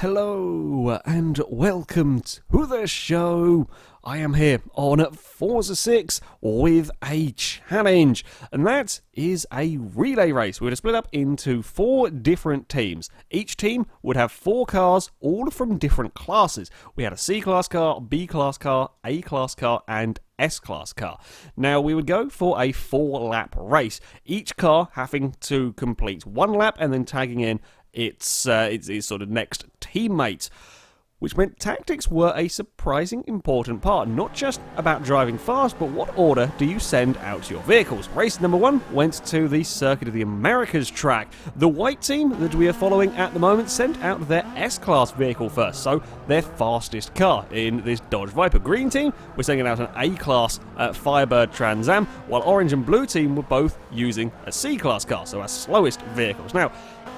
Hello and welcome to the show. I am here on Forza 6 with a challenge, and that is a relay race. We're going to split up into 4 different teams. Each team would have 4 cars, all from different classes. We had a C-class car, B-class car, A-class car, and S-class car. Now, we would go for a 4-lap race, each car having to complete 1 lap and then tagging in its sort of next teammate, which meant tactics were a surprising important part, not just about driving fast, but what order do you send out your vehicles. Race number 1 went to the Circuit of the Americas track. The white team that we are following at the moment sent out their S-Class vehicle first, so their fastest car in this Dodge Viper. Green team were sending out an A-Class Firebird Trans Am, while orange and blue team were both using a C-Class car, so our slowest vehicles. Now,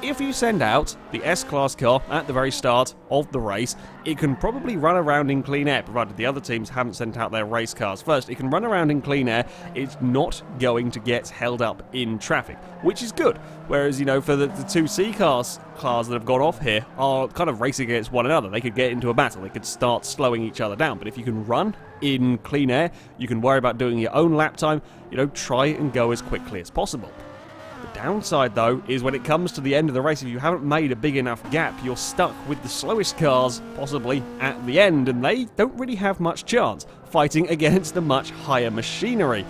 if you send out the S-Class car at the very start of the race, it can probably run around in clean air, provided the other teams haven't sent out their race cars first. It can run around in clean air. It's not going to get held up in traffic, which is good. Whereas, you know, for the 2 C-cars that have gone off here are kind of racing against one another. They could get into a battle. They could start slowing each other down. But if you can run in clean air, you can worry about doing your own lap time. You know, try and go as quickly as possible. The downside, though, is when it comes to the end of the race, if you haven't made a big enough gap, you're stuck with the slowest cars, possibly, at the end, and they don't really have much chance fighting against the much higher machinery.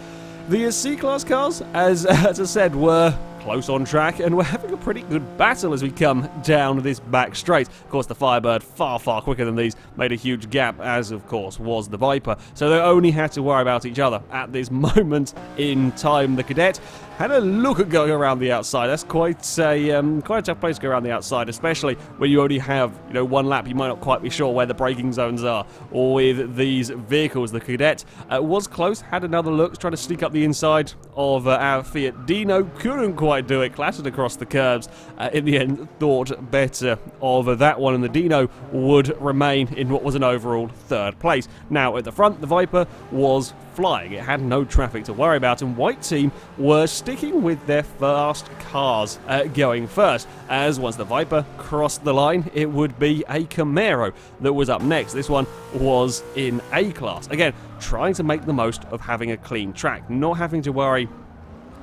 The C-Class cars, as I said, were close on track, and we're having a pretty good battle as we come down this back straight. Of course, the Firebird, far quicker than these, made a huge gap, as of course was the Viper, so they only had to worry about each other at this moment in time. The Cadet had a look at going around the outside. That's quite a tough place to go around the outside, especially when you only have, you know, 1 lap. You might not quite be sure where the braking zones are with these vehicles. The Cadet was close, had another look, trying to sneak up the inside of our Fiat Dino, couldn't quite do it, clattered across the curbs. In the end, thought better of that one, and the Dino would remain in what was an overall 3rd place. Now, at the front, the Viper was flying. It had no traffic to worry about, and white team were sticking with their fast cars going first, as once the Viper crossed the line, it would be a Camaro that was up next. This one was in A-Class. Again, trying to make the most of having a clean track, not having to worry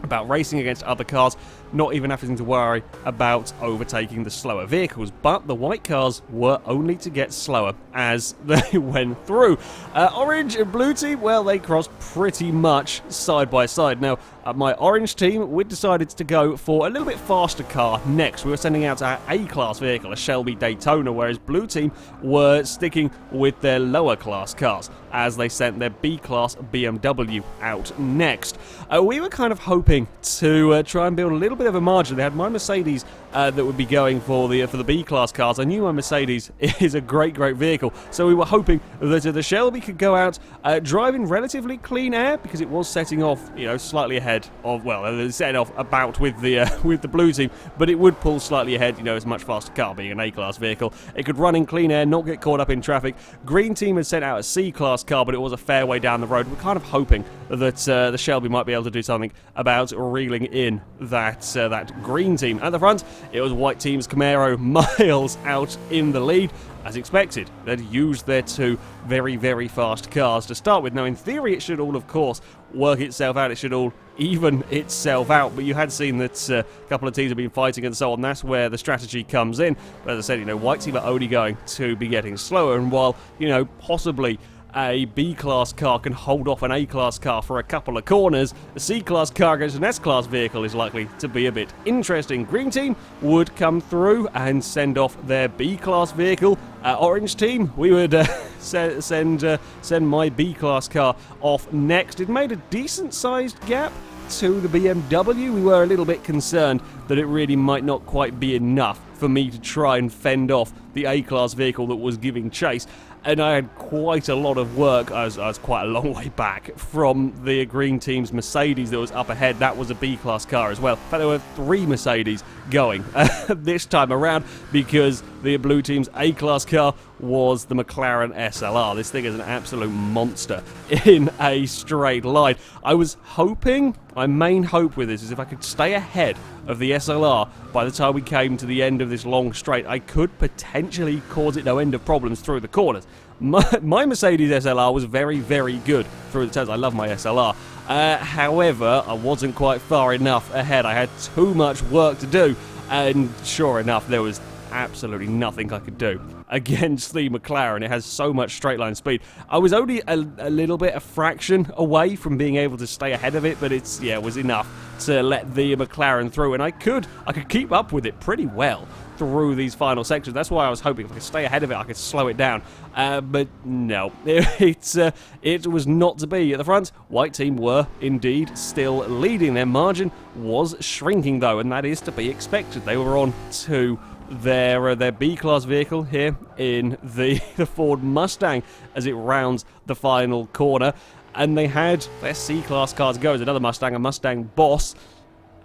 about racing against other cars, not even having to worry about overtaking the slower vehicles. But the white cars were only to get slower as they went through. Orange and blue team, well, they crossed pretty much side by side. Now, my orange team, we decided to go for a little bit faster car next. We were sending out our A-class vehicle, a Shelby Daytona, whereas blue team were sticking with their lower class cars as they sent their B-class BMW out next. We were kind of hoping to try and build a little bit of a margin. They had my Mercedes that would be going for the B-class cars. I knew my Mercedes is a great vehicle, so we were hoping that the Shelby could go out driving relatively clean air, because it was setting off, you know, slightly ahead of, well, it set off about with the blue team, but it would pull slightly ahead. You know, it's a much faster car, being an A-class vehicle. It could run in clean air, not get caught up in traffic. Green team had sent out a C-class car, but it was a fair way down the road. We're kind of hoping that the Shelby might be able to do something about reeling in that green team. At the front, it was white team's Camaro miles out in the lead. As expected, they'd used their 2 very fast cars to start with. Now, in theory, it should all, of course, work itself out. It should all even itself out. But you had seen that a couple of teams have been fighting and so on. That's where the strategy comes in. But as I said, you know, white team are only going to be getting slower. And while, you know, possibly a B-class car can hold off an A-class car for a couple of corners, a C-class car against an S-class vehicle is likely to be a bit interesting. Green team would come through and send off their B-class vehicle. Orange team, we would send my B-class car off next. It made a decent-sized gap to the BMW. We were a little bit concerned that it really might not quite be enough for me to try and fend off the A-class vehicle that was giving chase. And I had quite a lot of work. I was quite a long way back from the green team's Mercedes that was up ahead. That was a B-class car as well. In fact, there were 3 Mercedes going this time around, because the blue team's A-Class car was the McLaren SLR. This thing is an absolute monster in a straight line. I was hoping, my main hope with this is if I could stay ahead of the SLR by the time we came to the end of this long straight, I could potentially cause it no end of problems through the corners. My Mercedes SLR was very, very good through the turns. I love my SLR. However, I wasn't quite far enough ahead. I had too much work to do, and sure enough, there was absolutely nothing I could do against the McLaren. It has so much straight line speed. I was only a little bit, a fraction away from being able to stay ahead of it, but it was enough to let the McLaren through, and I could keep up with it pretty well through these final sections. That's why I was hoping if I could stay ahead of it, I could slow it down. But no, it was not to be. At the front, white team were indeed still leading. Their margin was shrinking though, and that is to be expected. They were on to their B-Class vehicle here in the Ford Mustang as it rounds the final corner, and they had their C-Class car to go. There's another Mustang, a Mustang Boss,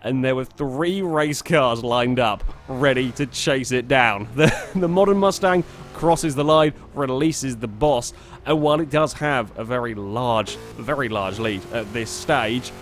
and there were 3 race cars lined up, ready to chase it down. The modern Mustang crosses the line, releases the Boss, and while it does have a very large lead at this stage,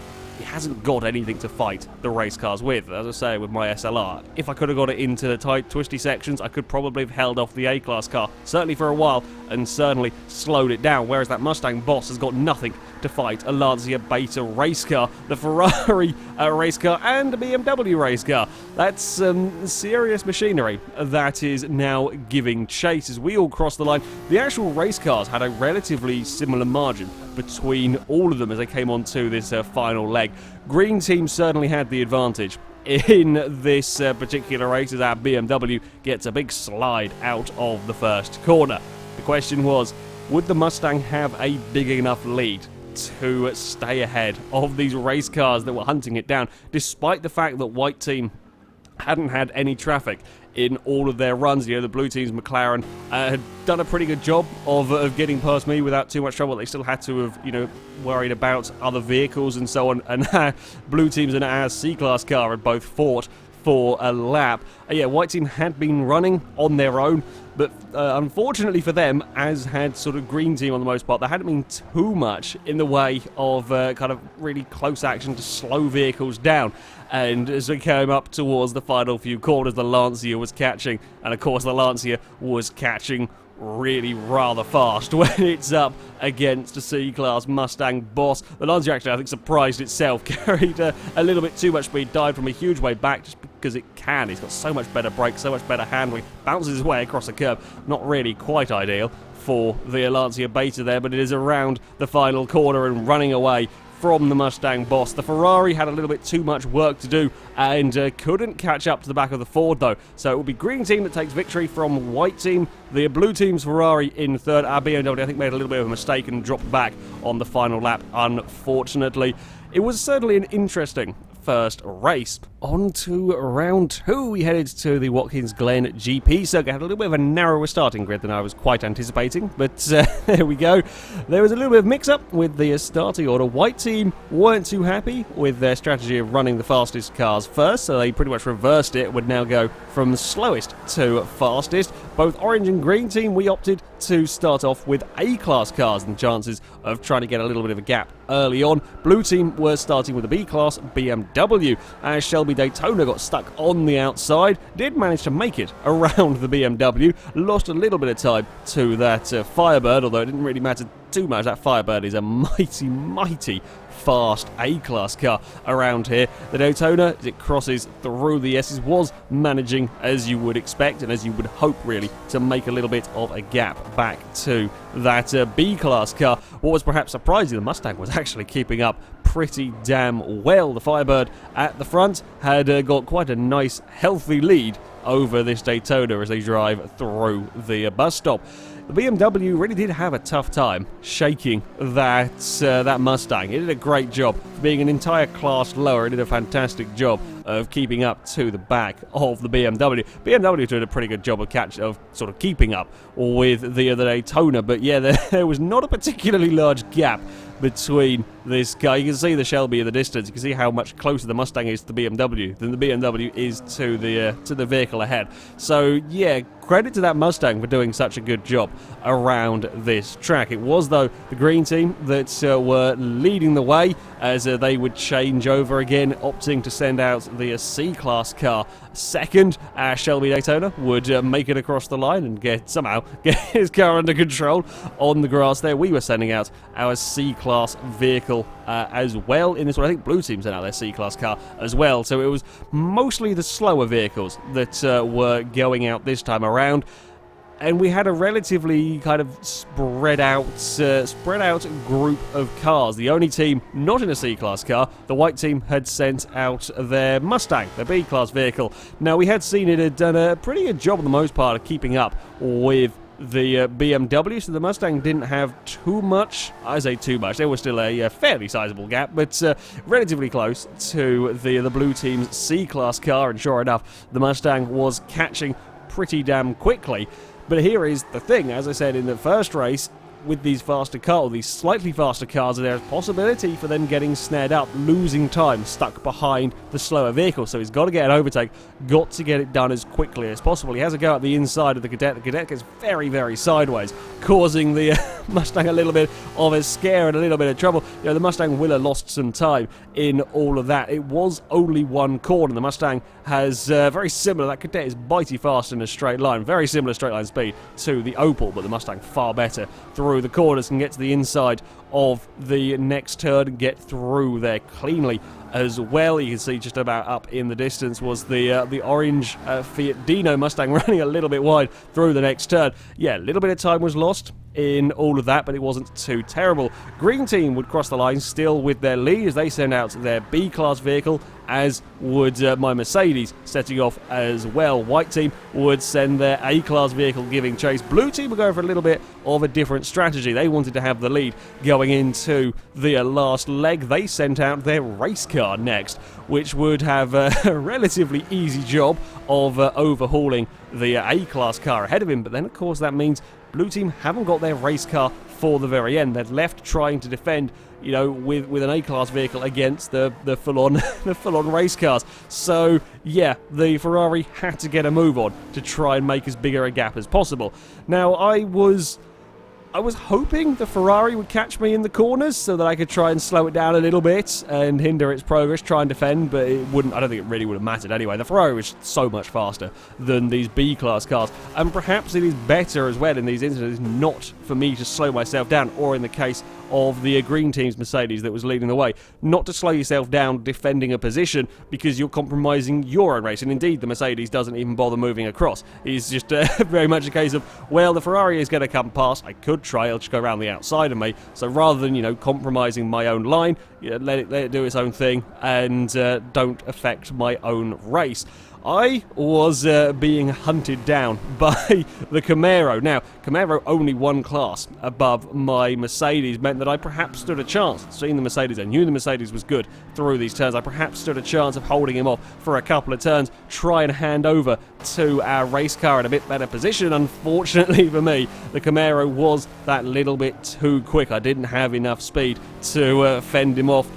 it hasn't got anything to fight the race cars with. As I say, with my SLR, if I could have got it into the tight, twisty sections, I could probably have held off the A-Class car, certainly for a while, and certainly slowed it down, whereas that Mustang Boss has got nothing to fight a Lancia Beta race car, the Ferrari race car, and a BMW race car. That's serious machinery that is now giving chase as we all cross the line. The actual race cars had a relatively similar margin between all of them as they came onto this final leg. Green team certainly had the advantage in this particular race as our BMW gets a big slide out of the first corner. The question was, would the Mustang have a big enough lead to stay ahead of these race cars that were hunting it down, despite the fact that white team hadn't had any traffic in all of their runs? The blue team's McLaren had done a pretty good job of getting past me without too much trouble. They still had to have, worried about other vehicles and so on, and blue teams and our C-Class car had both fought for a lap. White team had been running on their own, but unfortunately for them, as had sort of green team on the most part, there hadn't been too much in the way of kind of really close action to slow vehicles down. And as we came up towards the final few corners, the Lancia was catching, and of course the Lancia was catching really rather fast when it's up against a C-Class Mustang Boss. The Lancia actually, I think, surprised itself, carried a little bit too much speed, died from a huge way back just because it can. It's got so much better brakes, so much better handling, bounces his way across the curb. Not really quite ideal for the Lancia Beta there, but it is around the final corner and running away from the Mustang Boss. The Ferrari had a little bit too much work to do and couldn't catch up to the back of the Ford though. So it will be green team that takes victory from white team. The blue team's Ferrari in third. Our BMW, I think, made a little bit of a mistake and dropped back on the final lap, unfortunately. It was certainly an interesting first race. On to round 2, we headed to the Watkins Glen GP circuit. Had a little bit of a narrower starting grid than I was quite anticipating, but there we go. There was a little bit of mix-up with the starting order. White team weren't too happy with their strategy of running the fastest cars first, so they pretty much reversed it, would now go from slowest to fastest. Both orange and green team, we opted to start off with A-Class cars and chances of trying to get a little bit of a gap early on. Blue team were starting with a B-Class BMW, as Shelby Daytona got stuck on the outside, did manage to make it around the BMW, lost a little bit of time to that Firebird, although it didn't really matter too much. That Firebird is a mighty fast A-Class car around here. The Daytona, as it crosses through the S's, was managing, as you would expect and as you would hope really, to make a little bit of a gap back to that B-Class car. What was perhaps surprising, the Mustang was actually keeping up pretty damn well. The Firebird at the front had got quite a nice healthy lead over this Daytona as they drive through the bus stop. The BMW really did have a tough time shaking that Mustang. It did a great job. Being an entire class lower, it did a fantastic job of keeping up to the back of the BMW. BMW did a pretty good job of sort of keeping up with the other Daytona, but yeah, there was not a particularly large gap between this car. You can see the Shelby in the distance. You can see how much closer the Mustang is to the BMW than the BMW is to the vehicle ahead. So yeah, credit to that Mustang for doing such a good job around this track. It was, though, the green team that were leading the way as they would change over again, opting to send out the C-Class car second. Shelby Daytona would make it across the line and somehow get his car under control on the grass there. We were sending out our C-Class vehicle as well in this one. I think Blue Team sent out their C-Class car as well. So it was mostly the slower vehicles that were going out this time around. And we had a relatively kind of spread out group of cars. The only team not in a C-Class car, the white team, had sent out their Mustang, their B-Class vehicle. Now, we had seen it had done a pretty good job, on the most part, of keeping up with the BMW, so the Mustang didn't have too much. I say too much. There was still a fairly sizable gap, but relatively close to the Blue team's C-Class car, and sure enough, the Mustang was catching pretty damn quickly. But here is the thing, as I said in the first race, with these faster cars, these slightly faster cars, there's a possibility for them getting snared up, losing time, stuck behind the slower vehicle. So he's got to get an overtake, got to get it done as quickly as possible. He has a go at the inside of the Cadet. The Cadet gets very, very sideways, causing the Mustang a little bit of a scare and a little bit of trouble. You know, the Mustang will have lost some time in all of that. It was only one corner. The Mustang has very similar. That Cadet is bitey fast in a straight line, very similar straight line speed to the Opel, but the Mustang far better through the corners and get to the inside of the next turn and get through there cleanly as well. You can see just about up in the distance was the orange Fiat Dino Mustang running a little bit wide through the next turn. Yeah, a little bit of time was lost in all of that, but it wasn't too terrible. Green team would cross the line still with their lead as they send out their B-Class vehicle, as would my Mercedes setting off as well. White team would send their A-Class vehicle giving chase. Blue team would go for a little bit of a different strategy. They wanted to have the lead going into the last leg. They sent out their race car next, which would have a relatively easy job of overhauling the A-Class car ahead of him. But then, of course, that means Blue team haven't got their race car for the very end. They're left trying to defend, you know, with an A-Class vehicle against the full-on race cars. So yeah, the Ferrari had to get a move on to try and make as bigger a gap as possible. Now, I was hoping the Ferrari would catch me in the corners so that I could try and slow it down a little bit and hinder its progress, try and defend, but it wouldn't. I don't think it really would have mattered anyway. The Ferrari was so much faster than these B-Class cars, and perhaps it is better as well in these instances not for me to slow myself down, or in the case of the green team's Mercedes that was leading the way, not to slow yourself down defending a position because you're compromising your own race. And indeed, the Mercedes doesn't even bother moving across. It's just very much a case of, well, the Ferrari is going to come past. I could try, it'll just go around the outside of me. So rather than, you know, compromising my own line, you know, let it do its own thing and don't affect my own race. I was being hunted down by the Camaro. Now, Camaro only one class above my Mercedes meant that I perhaps stood a chance. Seeing the Mercedes, I knew the Mercedes was good through these turns. I perhaps stood a chance of holding him off for a couple of turns, try and hand over to our race car in a bit better position. Unfortunately for me, the Camaro was that little bit too quick. I didn't have enough speed to fend him off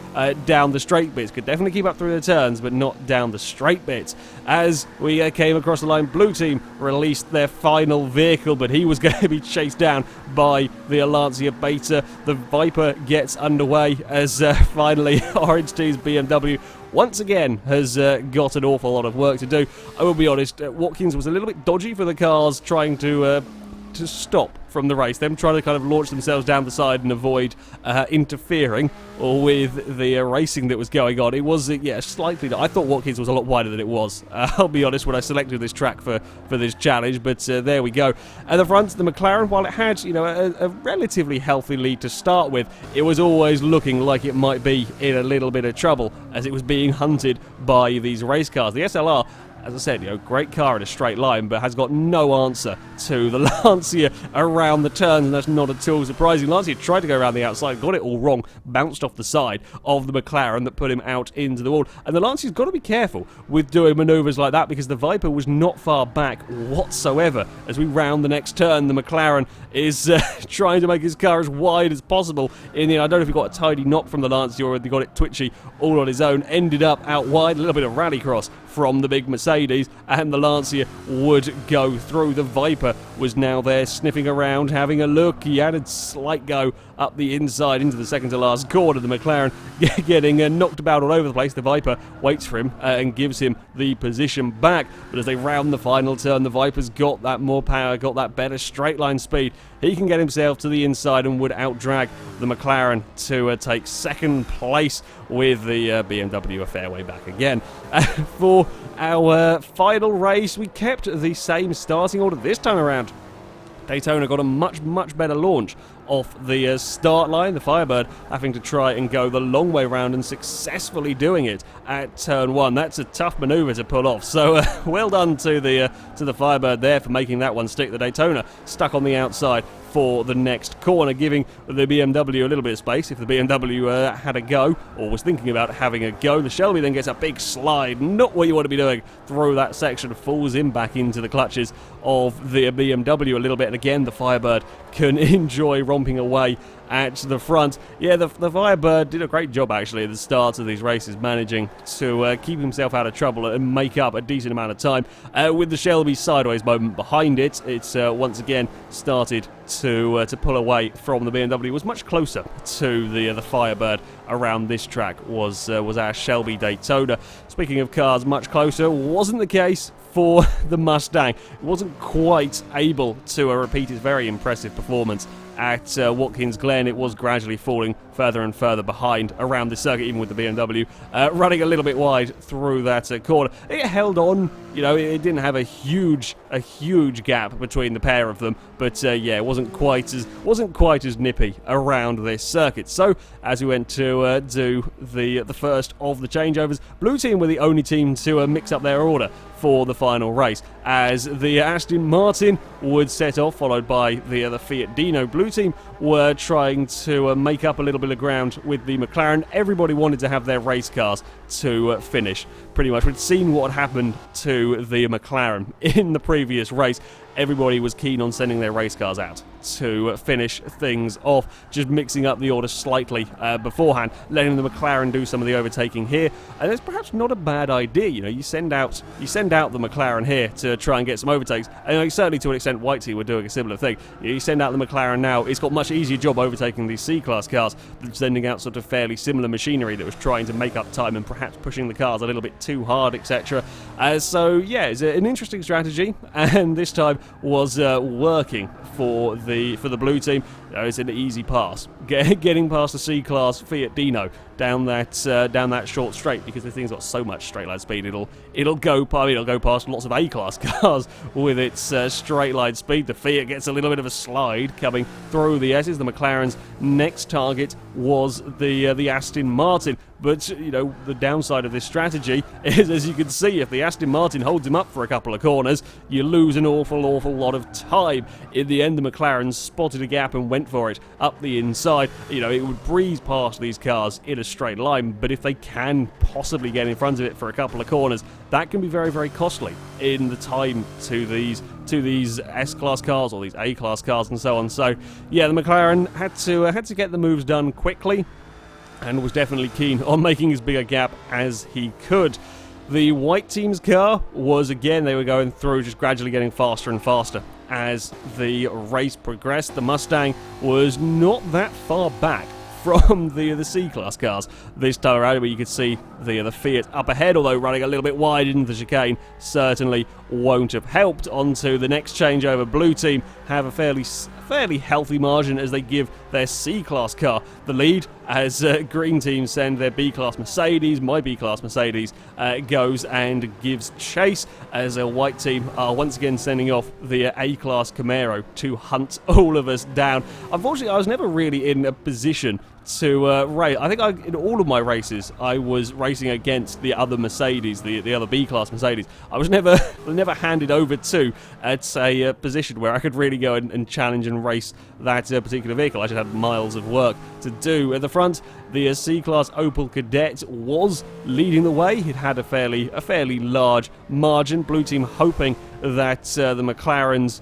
down the straight bits. Could definitely keep up through the turns, but not down the straight bits. As we came across the line, Blue team released their final vehicle, but he was going to be chased down by the Lancia Beta. The Viper gets underway as finally Orange team's BMW once again has got an awful lot of work to do. I will be honest, Watkins was a little bit dodgy for the cars trying to stop from the race, them trying to kind of launch themselves down the side and avoid interfering with the racing that was going on. It was, yeah, slightly. I thought Watkins was a lot wider than it was. I'll be honest, when I selected this track for this challenge, but there we go. At the front, the McLaren, while it had, you know, a relatively healthy lead to start with, it was always looking like it might be in a little bit of trouble as it was being hunted by these race cars. The SLR as I said, great car in a straight line, but has got no answer to the Lancia around the turns, and that's not at all surprising. Lancia tried to go around the outside, got it all wrong, bounced off the side of the McLaren that put him out into the wall. And the Lancia's got to be careful with doing manoeuvres like that, because the Viper was not far back whatsoever. As we round the next turn, the McLaren is trying to make his car as wide as possible. I don't know if he got a tidy knock from the Lancia or if he got it twitchy all on his own. Ended up out wide, a little bit of rallycross from the big Mercedes, and the Lancia would go through. The Viper was now there sniffing around, having a look. He had a slight go up the inside into the second to last corner. The McLaren getting knocked about all over the place. The Viper waits for him and gives him the position back. But as they round the final turn, the Viper's got that more power, got that better straight line speed. He can get himself to the inside and would outdrag the McLaren to take second place, with the BMW a fair way back again. For our final race, we kept the same starting order this time around. Daytona got a much better launch off the start line. The Firebird having to try and go the long way round and successfully doing it at turn 1. That's a tough manoeuvre to pull off. So well done to the Firebird there for making that one stick. The Daytona stuck on the outside for the next corner, giving the BMW a little bit of space if the BMW had a go, or was thinking about having a go. The Shelby then gets a big slide, not what you want to be doing, through that section, falls in back into the clutches of the BMW a little bit, and again the Firebird can enjoy romping away at the front. Yeah, the Firebird did a great job actually at the start of these races, managing to keep himself out of trouble and make up a decent amount of time. With the Shelby sideways moment behind it, it's once again started to pull away from the BMW. It was much closer to the Firebird around this track was our Shelby Daytona. Speaking of cars much closer, wasn't the case for the Mustang. It wasn't quite able to repeat its very impressive performance at Watkins Glen. It was gradually falling further and further behind around the circuit, even with the BMW running a little bit wide through that corner. It held on, it didn't have a huge gap between the pair of them, but yeah, it wasn't quite as nippy around this circuit. So as we went to do the first of the changeovers, Blue Team were the only team to mix up their order for the final race, as the Aston Martin would set off, followed by the Fiat Dino. Blue Team were trying to make up a little bit of ground with the McLaren. Everybody wanted to have their race cars to finish. Pretty much, we'd seen what happened to the McLaren in the previous race. Everybody was keen on sending their race cars out to finish things off, just mixing up the order slightly beforehand, letting the McLaren do some of the overtaking here. And it's perhaps not a bad idea. You send out the McLaren here to try and get some overtakes, and certainly to an extent Whitey were doing a similar thing. You send out the McLaren now, it's got much easier job overtaking these C-Class cars than sending out sort of fairly similar machinery that was trying to make up time and perhaps pushing the cars a little bit too hard, etc. So yeah, it's an interesting strategy, and this time was working for the Blue Team. It's an easy pass, getting past the C-Class Fiat Dino down that short straight, because the thing's got so much straight line speed. It'll go past lots of A-Class cars with its straight line speed. The Fiat gets a little bit of a slide coming through the S's. The McLaren's next target was the Aston Martin. But, the downside of this strategy is, as you can see, if the Aston Martin holds him up for a couple of corners, you lose an awful lot of time. In the end, the McLaren spotted a gap and went for it up the inside. It would breeze past these cars in a straight line, but if they can possibly get in front of it for a couple of corners, that can be very, very costly in the time to these S-Class cars or these A-Class cars and so on. So, yeah, the McLaren had to get the moves done quickly, and was definitely keen on making as big a gap as he could. The white team's car was, again, they were going through, just gradually getting faster and faster as the race progressed. The Mustang was not that far back from the C-Class cars this time around, but you could see the Fiat up ahead, although running a little bit wide into the chicane certainly won't have helped. On to the next changeover. Blue Team have a fairly healthy margin as they give their C-Class car the lead as green team send their B-Class Mercedes. My B-Class Mercedes goes and gives chase as a white team are once again sending off the A-Class Camaro to hunt all of us down. Unfortunately, I was never really in a position to race. I think in all of my races, I was racing against the other Mercedes, the other B-Class Mercedes. I was never handed over to at a position where I could really go and challenge and race that particular vehicle. I just had miles of work to do. At the front, the C-Class Opel Kadett was leading the way. It had a fairly large margin. Blue team hoping that the McLaren's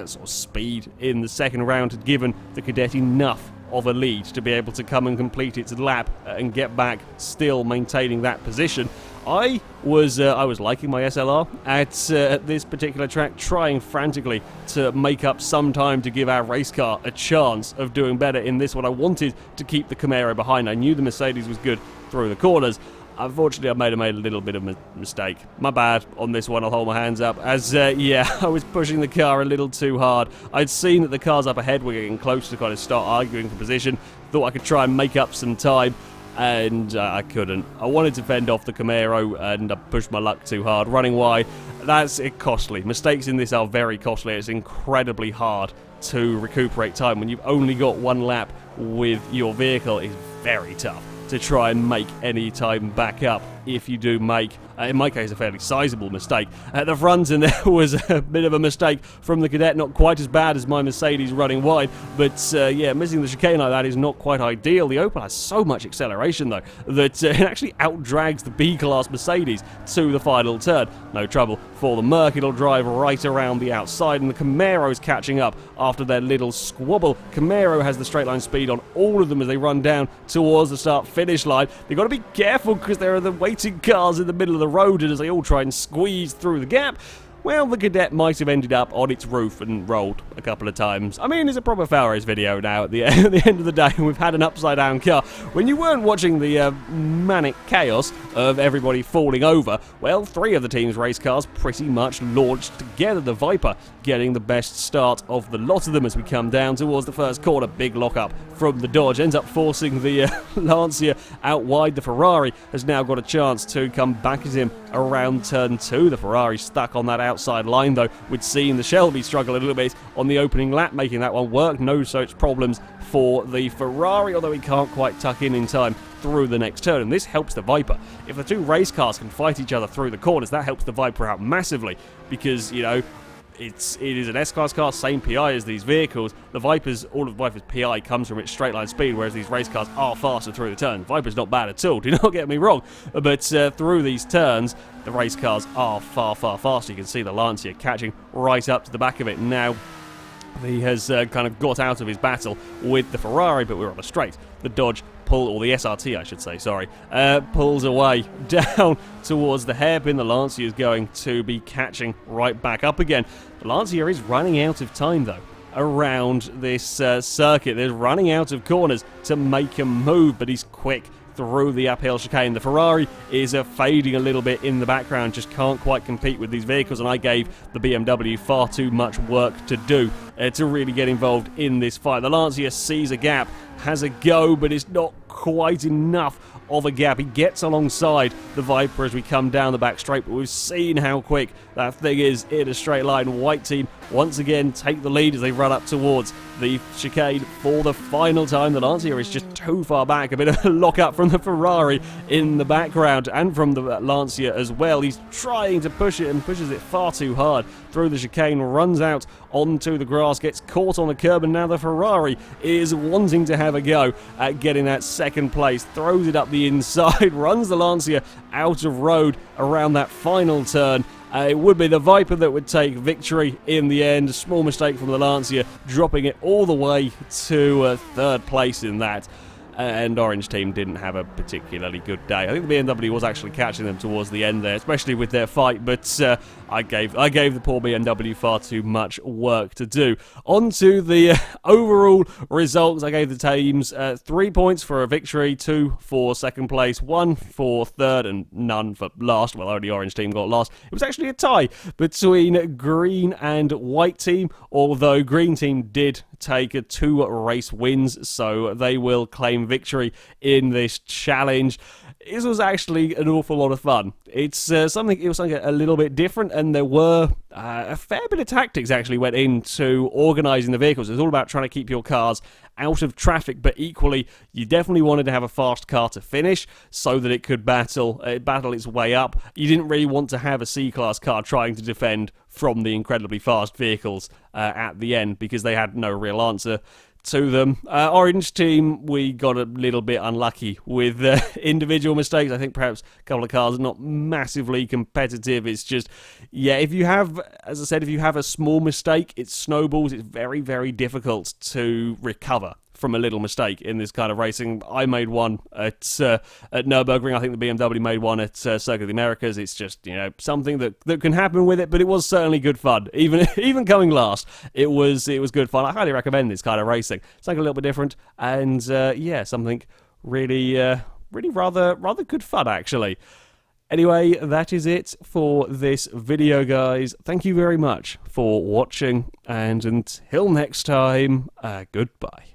sort of speed in the second round had given the Kadett enough of a lead to be able to come and complete its lap and get back, still maintaining that position. I was liking my SLR at this particular track, trying frantically to make up some time to give our race car a chance of doing better in this one. I wanted to keep the Camaro behind. I knew the Mercedes was good through the corners. Unfortunately, I made a little bit of a mistake. My bad on this one, I'll hold my hands up. As, I was pushing the car a little too hard. I'd seen that the cars up ahead were getting close to kind of start arguing for position. Thought I could try and make up some time, and I couldn't. I wanted to fend off the Camaro, and I pushed my luck too hard. Running wide, that's costly. Mistakes in this are very costly. It's incredibly hard to recuperate time. When you've only got one lap with your vehicle, it's very tough to try and make any time back up if you do make, in my case, a fairly sizable mistake at the front, and there was a bit of a mistake from the Kadett, not quite as bad as my Mercedes running wide, but missing the chicane like that is not quite ideal. The Opel has so much acceleration though that it actually outdrags the B-Class Mercedes to the final turn. No trouble for the Merc, it'll drive right around the outside, and the Camaro's catching up after their little squabble. Camaro has the straight line speed on all of them as they run down towards the start-finish line. They've got to be careful because there are the waiting cars in the middle of the road, and as they all try and squeeze through the gap, well, the Kadett might have ended up on its roof and rolled a couple of times. I mean, it's a proper FailRace video now at the end of the day, and we've had an upside-down car. When you weren't watching the manic chaos of everybody falling over, well, 3 of the team's race cars pretty much launched together. The Viper getting the best start of the lot of them as we come down towards the first corner. Big lock-up from the Dodge, ends up forcing the Lancia out wide. The Ferrari has now got a chance to come back at him around turn 2. The Ferrari stuck on that outside line though. We'd seen the Shelby struggle a little bit on the opening lap, making that one work. No such problems for the Ferrari, although he can't quite tuck in time through the next turn, and this helps the Viper. If the 2 race cars can fight each other through the corners, that helps the Viper out massively, because, you know, it is an S-Class car, same PI as these vehicles. All of the Viper's PI comes from its straight line speed, whereas these race cars are faster through the turn. Viper's not bad at all, do not get me wrong, but through these turns, the race cars are far, far faster. You can see the Lancia catching right up to the back of it. Now, he has kind of got out of his battle with the Ferrari, but we're on a straight. The Dodge or the SRT, I should say, sorry, pulls away down towards the hairpin. The Lancia is going to be catching right back up again. The Lancia is running out of time, though, around this circuit. They're running out of corners to make a move, but he's quick through the uphill chicane. The Ferrari is fading a little bit in the background, just can't quite compete with these vehicles, and I gave the BMW far too much work to do to really get involved in this fight. The Lancia sees a gap, has a go, but it's not quite enough of a gap. He gets alongside the Viper as we come down the back straight, but we've seen how quick that thing is in a straight line. White team once again take the lead as they run up towards the chicane for the final time. The Lancia is just too far back. A bit of a lock-up from the Ferrari in the background, and from the Lancia as well. He's trying to push it and pushes it far too hard through the chicane, runs out onto the grass, gets caught on the curb, and now the Ferrari is wanting to have a go at getting that second place. Throws it up the inside, runs the Lancia out of road around that final turn. It would be the Viper that would take victory in the end. A small mistake from the Lancia, dropping it all the way to third place in that. And Orange team didn't have a particularly good day. I think the BMW was actually catching them towards the end there, especially with their fight, but I gave the poor BMW far too much work to do. On to the overall results. I gave the teams 3 points for a victory, 2 for second place, 1 for third, and none for last. Well, only Orange team got last. It was actually a tie between Green and White team, although Green team did take 2 race wins, so they will claim victory in this challenge. This was actually an awful lot of fun. It was something a little bit different, and there were a fair bit of tactics actually went into organising the vehicles. It was all about trying to keep your cars out of traffic, but equally, you definitely wanted to have a fast car to finish so that it could battle its way up. You didn't really want to have a C-Class car trying to defend from the incredibly fast vehicles at the end, because they had no real answer to them. Orange team, we got a little bit unlucky with individual mistakes. I think perhaps a couple of cars are not massively competitive. It's just, yeah, if you have, as I said, if you have a small mistake, it snowballs. It's very, very difficult to recover from a little mistake in this kind of racing. I made one at Nürburgring. I think the BMW made one at Circuit of the Americas. It's just, something that can happen with it, but it was certainly good fun. Even coming last, it was good fun. I highly recommend this kind of racing. Something a little bit different, and something really rather good fun, actually. Anyway, that is it for this video, guys. Thank you very much for watching, and until next time, goodbye.